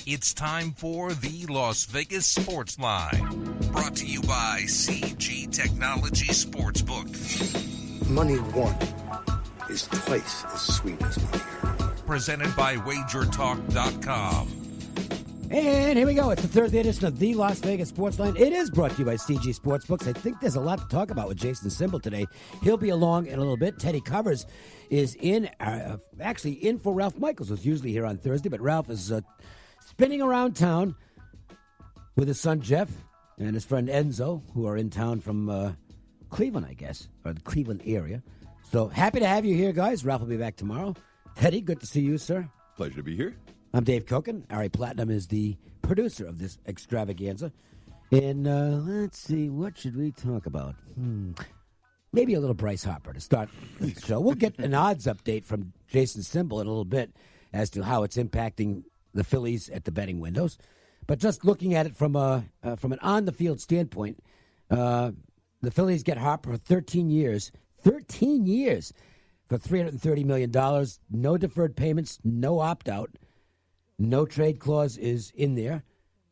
It's time for the Las Vegas Sportsline, brought to you by CG Technology Sportsbook. Money won is twice as sweet as money earned. Presented by WagerTalk.com. And here we go. It's the Thursday edition of the Las Vegas Sportsline. It is brought to you by CG Sportsbooks. I think there's a lot to talk about with Jason Simbal today. He'll be along in a little bit. Teddy Covers is actually in for Ralph Michaels, who's usually here on Thursday, but Ralph is spinning around town with his son Jeff and his friend Enzo, who are in town from Cleveland, I guess, or the Cleveland area. So happy to have you here, guys. Ralph will be back tomorrow. Teddy, good to see you, sir. Pleasure to be here. I'm Dave Cokin. Ari Platinum is the producer of this extravaganza. And let's see, what should we talk about? Maybe a little Bryce Harper to start the show. We'll get an odds update from Jason Simbal in a little bit as to how it's impacting the Phillies at the betting windows. But just looking at it from an on-the-field standpoint, the Phillies get Harper for 13 years. 13 years for $330 million. No deferred payments, no opt-out. No trade clause is in there.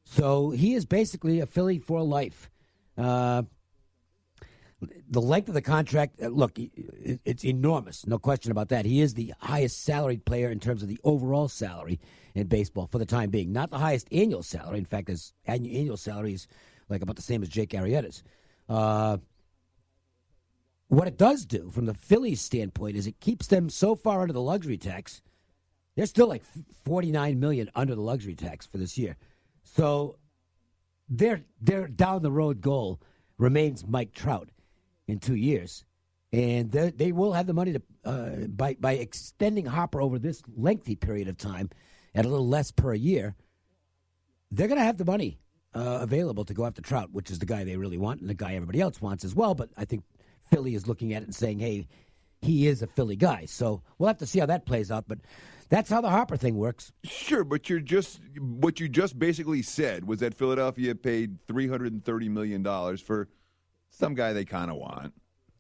So he is basically a Philly for life. The length of the contract, look, it's enormous. No question about that. He is the highest salaried player in terms of the overall salary in baseball for the time being. Not the highest annual salary. In fact, his annual salary is like about the same as Jake Arrieta's. What it does do from the Phillies' standpoint is it keeps them so far under the luxury tax. They're still like $49 million under the luxury tax for this year. So their down-the-road goal remains Mike Trout in 2 years. And they will have the money to by extending Harper over this lengthy period of time at a little less per year, they're going to have the money available to go after Trout, which is the guy they really want and the guy everybody else wants as well. But I think Philly is looking at it and saying, hey, he is a Philly guy. So we'll have to see how that plays out. But that's how the Harper thing works. Sure, but what you just basically said was that Philadelphia paid $330 million for some guy they kind of want,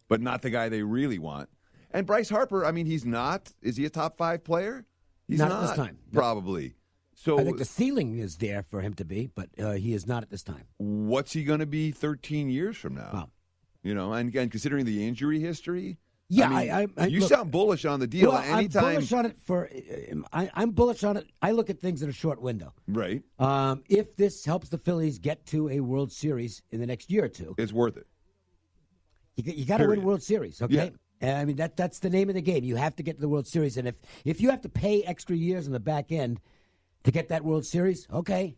but not the guy they really want. And Bryce Harper, I mean, he's not. Is he a top 5 player? He's not at this time. Probably. So I think the ceiling is there for him to be, but he is not at this time. What's he going to be 13 years from now? Wow. You know, and considering the injury history. Yeah, I mean, you look, sound bullish on the deal. Well, Anytime, I'm bullish on it I'm bullish on it. I look at things in a short window. Right. If this helps the Phillies get to a World Series in the next year or two, it's worth it. You got to win World Series, okay? Yeah. I mean that's the name of the game. You have to get to the World Series, and if you have to pay extra years on the back end to get that World Series, okay,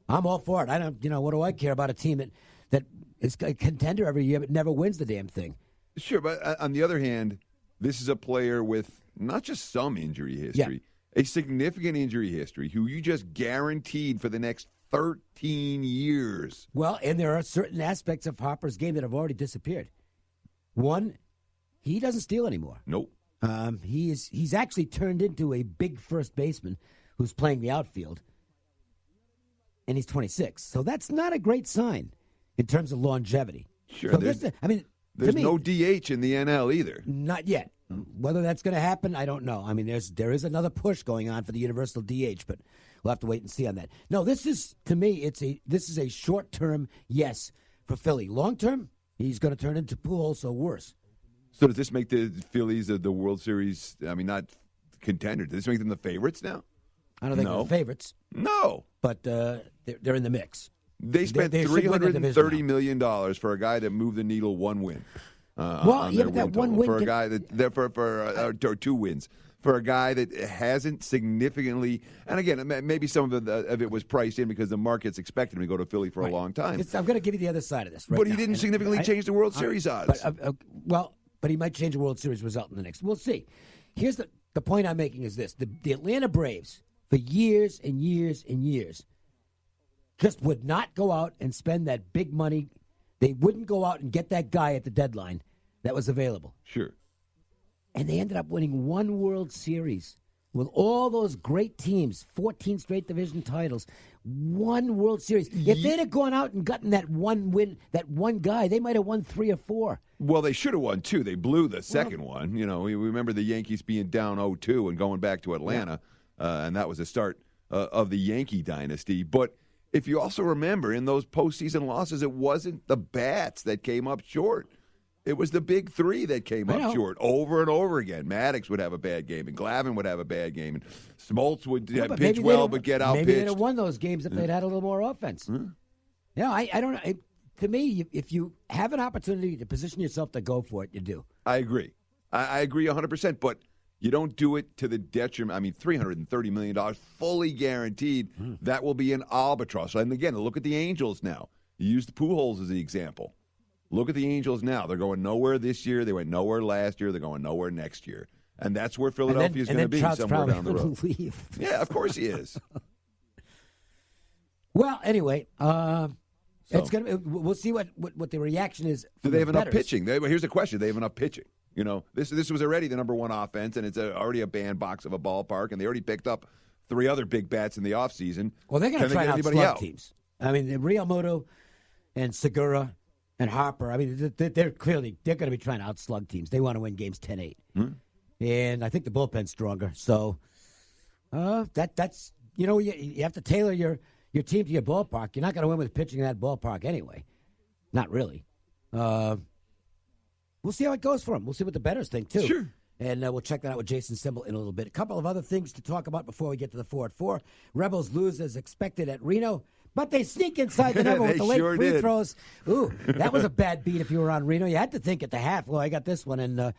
I'm all for it. I don't, what do I care about a team that is a contender every year but never wins the damn thing? Sure, but on the other hand, this is a player with not just some injury history, a significant injury history who you just guaranteed for the next 13 years. Well, and there are certain aspects of Harper's game that have already disappeared. One, he doesn't steal anymore. Nope. He's actually turned into a big first baseman who's playing the outfield, and he's 26. So that's not a great sign in terms of longevity. Sure. So there's no DH in the NL either. Not yet. Whether that's going to happen, I don't know. I mean, there is another push going on for the universal DH, but we'll have to wait and see on that. No, this is, to me, this is a short-term yes for Philly. Long-term, he's going to turn into Pujols, so worse. So does this make the Phillies the World Series, I mean, not contenders? Does this make them the favorites now? I don't think they're the favorites. No. But they're in the mix. They spent $330 million for a guy that moved the needle one win. But that one win for a guy that or 2 wins for a guy that hasn't significantly. And again, maybe some of it was priced in because the market's expected him to go to Philly for a long time. I'm going to give you the other side of this. Right but now. He didn't significantly change the World Series odds. But he might change the World Series result in the next. We'll see. Here's the point I'm making is this: the Atlanta Braves for years and years and years just would not go out and spend that big money. They wouldn't go out and get that guy at the deadline that was available. Sure. And they ended up winning 1 World Series with all those great teams, 14 straight division titles, 1 World Series. If they'd have gone out and gotten that one win, that one guy, they might have won 3 or 4. Well, they should have won 2. They blew the second one. We remember the Yankees being down 0-2 and going back to Atlanta, and that was a start of the Yankee dynasty. But if you also remember, in those postseason losses, it wasn't the bats that came up short. It was the big three that came up short over and over again. Maddox would have a bad game, and Glavine would have a bad game, and Smoltz would pitch well but get outpitched. Maybe they'd have won those games if they'd had a little more offense. I don't know. To me, if you have an opportunity to position yourself to go for it, you do. I agree. I agree 100%, but you don't do it to the detriment. I mean, $330 million fully guaranteed. That will be an albatross. And again, look at the Angels now. You used the Pujols as the example. Look at the Angels now. They're going nowhere this year. They went nowhere last year. They're going nowhere next year. And that's where Philadelphia is going to be, somewhere down the road. Leave. Yeah, of course he is. Well, anyway, it's going to. We'll see what the reaction is. Do they have enough pitching? Here's the question: do they have enough pitching? You know, this was already the number one offense, and it's already a bandbox of a ballpark, and they already picked up 3 other big bats in the offseason. Well, they're going to try and outslug teams. I mean, Realmuto and Segura and Harper. I mean, they're going to be trying to outslug teams. They want to win games 10-8, and I think the bullpen's stronger. So that's you have to tailor your team to your ballpark. You're not going to win with pitching in that ballpark anyway. Not really. We'll see how it goes for them. We'll see what the bettors think, too. Sure. And we'll check that out with Jason Simbal in a little bit. A couple of other things to talk about before we get to the 4 at 4. Rebels lose as expected at Reno, but they sneak inside the number with the late free throws. Ooh, that was a bad beat if you were on Reno. You had to think at the half, well, I got this one, and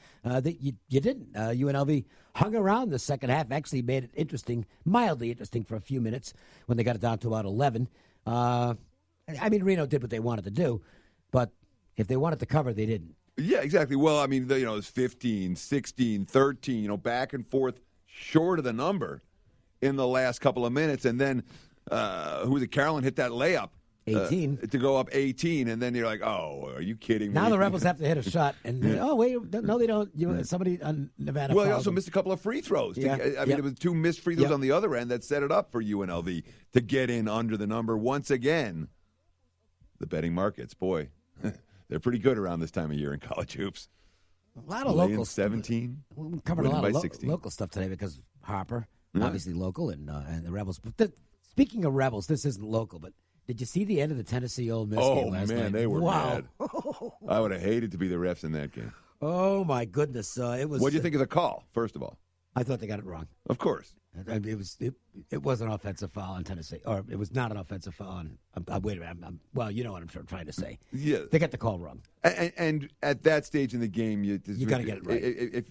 you didn't. UNLV hung around the second half, actually made it interesting, mildly interesting for a few minutes when they got it down to about 11. I mean, Reno did what they wanted to do, but if they wanted to cover, they didn't. Yeah, exactly. Well, I mean, it's 15, 16, 13, back and forth short of the number in the last couple of minutes. And then, who was it? Carolyn hit that layup. 18. To go up 18, and then you're like, oh, are you kidding me? Now the Rebels have to hit a shot. And, wait, no, they don't. Somebody on Nevada. Well, he also missed a couple of free throws. Yeah. I mean, it was 2 missed free throws on the other end that set it up for UNLV to get in under the number once again. The betting markets, boy. They're pretty good around this time of year in college hoops. A lot of local 17. We covered a lot of local stuff today because Harper, obviously local, and the Rebels. But speaking of Rebels, this isn't local, but did you see the end of the Tennessee Ole Miss game last night? Oh, man, they were mad. I would have hated to be the refs in that game. Oh, my goodness. It was. What did you think of the call, first of all? I thought they got it wrong. Of course. It was an offensive foul on Tennessee, or it was not an offensive foul on. Wait a minute. Well, you know what I'm trying to say. Yeah, they got the call wrong. And at that stage in the game, you got to get it right.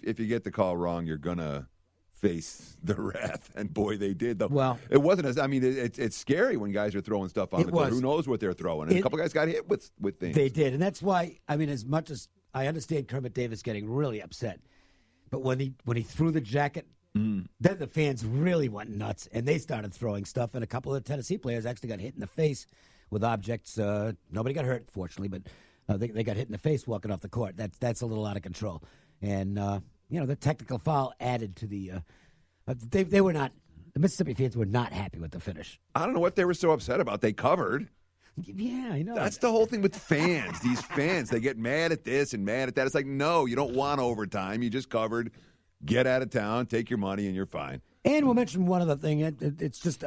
If you get the call wrong, you're gonna face the wrath, and boy, they did. Though. Well, it wasn't as. I mean, it's scary when guys are throwing stuff on the court. Who knows what they're throwing? And a couple guys got hit with things. They did, and that's why. I mean, as much as I understand Kermit Davis getting really upset, but when he threw the jacket. Then the fans really went nuts, and they started throwing stuff, and a couple of Tennessee players actually got hit in the face with objects. Nobody got hurt, fortunately, but they got hit in the face walking off the court. That's a little out of control. And, the technical foul added to the they were not – the Mississippi fans were not happy with the finish. I don't know what they were so upset about. They covered. Yeah, I know. That's the whole thing with fans. These fans, they get mad at this and mad at that. It's like, no, you don't want overtime. You just covered. Get out of town, take your money, and you're fine. And we'll mention one other thing. It's just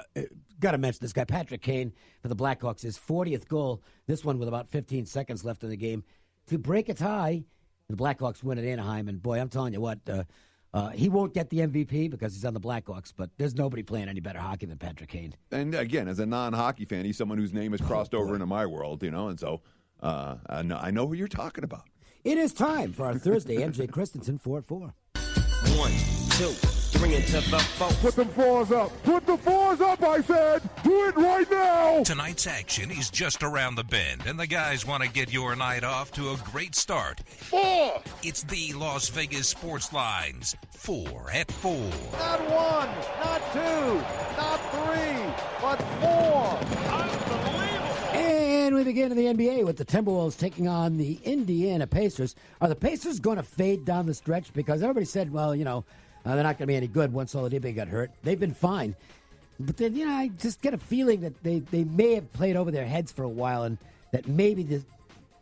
got to mention this guy, Patrick Kane, for the Blackhawks, his 40th goal, this one with about 15 seconds left in the game, to break a tie. The Blackhawks win at Anaheim, and boy, I'm telling you what, he won't get the MVP because he's on the Blackhawks, but there's nobody playing any better hockey than Patrick Kane. And again, as a non-hockey fan, he's someone whose name has crossed over into my world, and so I know who you're talking about. It is time for our Thursday MJ Christensen 4 at 4. 1, 2, 3 into the 4. Put them 4s up. Put the 4s up, I said. Do it right now. Tonight's action is just around the bend, and the guys want to get your night off to a great start. 4. It's the Las Vegas Sportsline's 4 at 4. Not 1, not 2, not 3, but 4. Unbelievable. And we begin in the NBA with the Timberwolves taking on the Indiana Pacers. Are the Pacers going to fade down the stretch? Because everybody said, well, they're not going to be any good once Oladipo got hurt. They've been fine. But then, I just get a feeling that they may have played over their heads for a while and that maybe the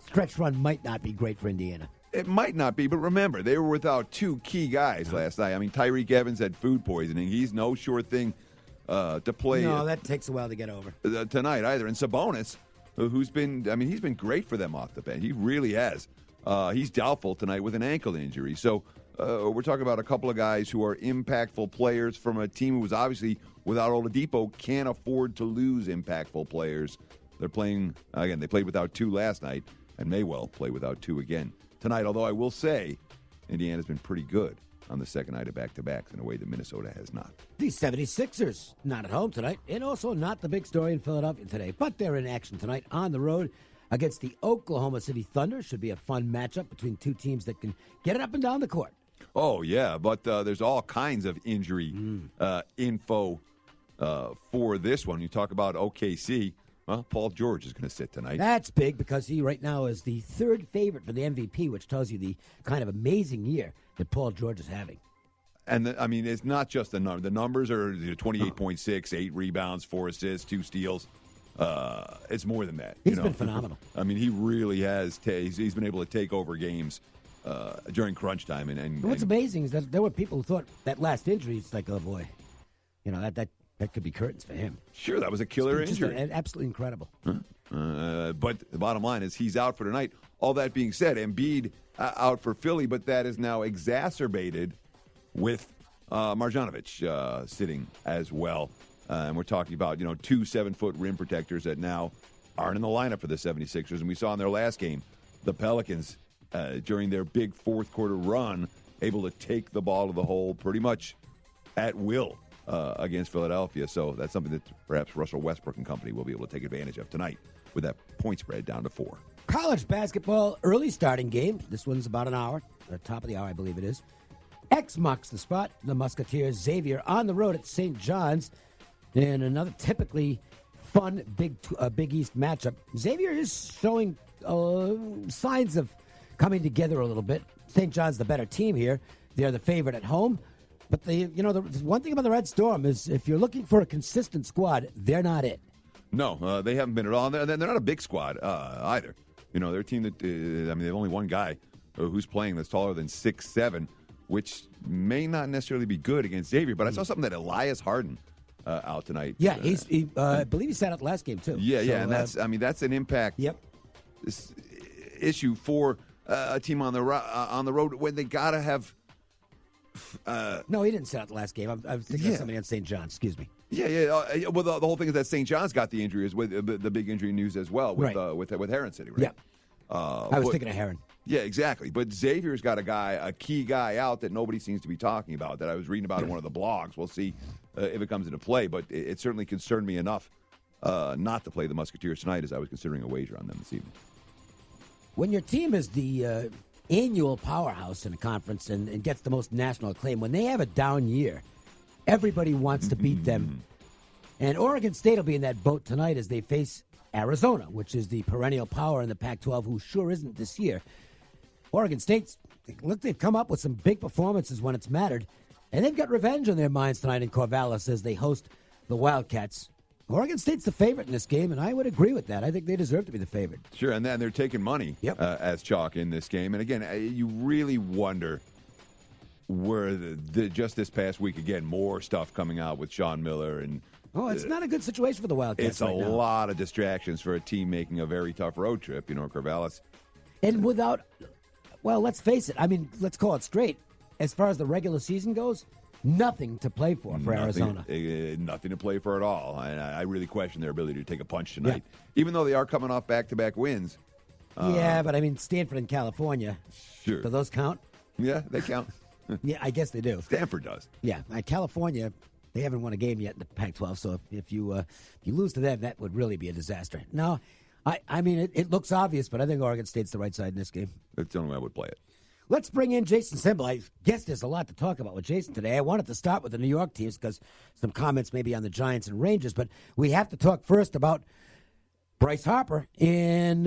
stretch run might not be great for Indiana. It might not be, but remember, they were without 2 key guys last night. I mean, Tyreek Evans had food poisoning. He's no sure thing to play. No, that takes a while to get over. Tonight either. And Sabonis, who's been, he's been great for them off the bench. He really has. He's doubtful tonight with an ankle injury. So we're talking about a couple of guys who are impactful players from a team who was obviously, without Oladipo, can't afford to lose impactful players. They're playing, again, they played without two last night and may well play without two again tonight. Although I will say Indiana's been pretty good on the second night of back-to-backs in a way that Minnesota has not. The 76ers not at home tonight, and also not the big story in Philadelphia today, but they're in action tonight on the road against the Oklahoma City Thunder. Should be a fun matchup between two teams that can get it up and down the court. Oh, yeah, but there's all kinds of injury info for this one. You talk about OKC, well, Paul George is going to sit tonight. That's big because he right now is the third favorite for the MVP, which tells you the kind of amazing year that Paul George is having. And, it's not just the number. The numbers are 28.6, 8 rebounds, 4 assists, 2 steals. It's more than that. He's been phenomenal. He really has. He's been able to take over games during crunch time. And what's amazing is that there were people who thought that last injury, it's like, oh, boy, that could be curtains for him. Sure, that was a killer injury. Absolutely incredible. But the bottom line is he's out for tonight. All that being said, Embiid out for Philly, but that is now exacerbated with Marjanovic sitting as well. And we're talking about, 2 7-foot rim protectors that now aren't in the lineup for the 76ers. And we saw in their last game, the Pelicans, during their big fourth quarter run, able to take the ball to the hole pretty much at will against Philadelphia. So that's something that perhaps Russell Westbrook and company will be able to take advantage of tonight with that point spread down to 4. College basketball early starting game. This one's about an hour, the top of the hour, I believe it is. X marks the spot. The Musketeers, Xavier, on the road at St. John's. In another typically fun Big East matchup. Xavier is showing signs of coming together a little bit. St. John's the better team here. They're the favorite at home. But the one thing about the Red Storm is if you're looking for a consistent squad, they're not it. No, they haven't been at all. They're not a big squad either. They're a team that, they have only one guy who's playing that's taller than 6'7", which may not necessarily be good against Xavier. But I saw something that Elias Harden out tonight. Yeah, I believe he sat out the last game too. Yeah, so, and that's an impact. Yep. Issue for a team on the road when they gotta have. No, he didn't sit out the last game. I was thinking of somebody on St. John's. Excuse me. Yeah. Well, the whole thing is that St. John's got the injury, is with the big injury news as well with Heron City, right? Yeah. I was thinking of Heron. Yeah, exactly. But Xavier's got a key guy out that nobody seems to be talking about, that I was reading about in one of the blogs. We'll see if it comes into play, but it certainly concerned me enough not to play the Musketeers tonight as I was considering a wager on them this evening. When your team is the annual powerhouse in a conference and gets the most national acclaim, when they have a down year, everybody wants to beat them. And Oregon State will be in that boat tonight as they face Arizona, which is the perennial power in the Pac-12, who sure isn't this year. Oregon State's, they've come up with some big performances when it's mattered, and they've got revenge on their minds tonight in Corvallis as they host the Wildcats. Oregon State's the favorite in this game, and I would agree with that. I think they deserve to be the favorite. Sure, and then they're taking money as chalk in this game. And again, you really wonder where just this past week, again, more stuff coming out with Sean Miller. And it's not a good situation for the Wildcats. It's a lot of distractions for a team making a very tough road trip, Corvallis. And without, let's face it. Let's call it straight. As far as the regular season goes, nothing to play for Arizona. Nothing to play for at all. And I really question their ability to take a punch tonight, even though they are coming off back-to-back wins. But Stanford and California. Sure. Do those count? Yeah, they count. Yeah, I guess they do. Stanford does. Yeah, California, they haven't won a game yet in the Pac-12, so if you lose to them, that would really be a disaster. No, it looks obvious, but I think Oregon State's the right side in this game. That's the only way I would play it. Let's bring in Jason Simbal. I guess there's a lot to talk about with Jason today. I wanted to start with the New York teams because some comments maybe on the Giants and Rangers, but we have to talk first about Bryce Harper and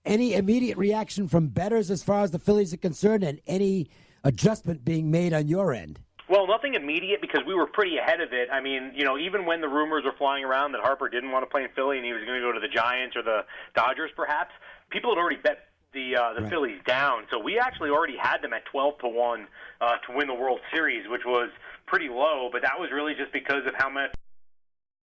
any immediate reaction from bettors as far as the Phillies are concerned and any adjustment being made on your end. Well, nothing immediate because we were pretty ahead of it. Even when the rumors were flying around that Harper didn't want to play in Philly and he was going to go to the Giants or the Dodgers perhaps, people had already bet the right. Phillies down. So we actually already had them at 12-1 to win the World Series, which was pretty low, but that was really just because of how much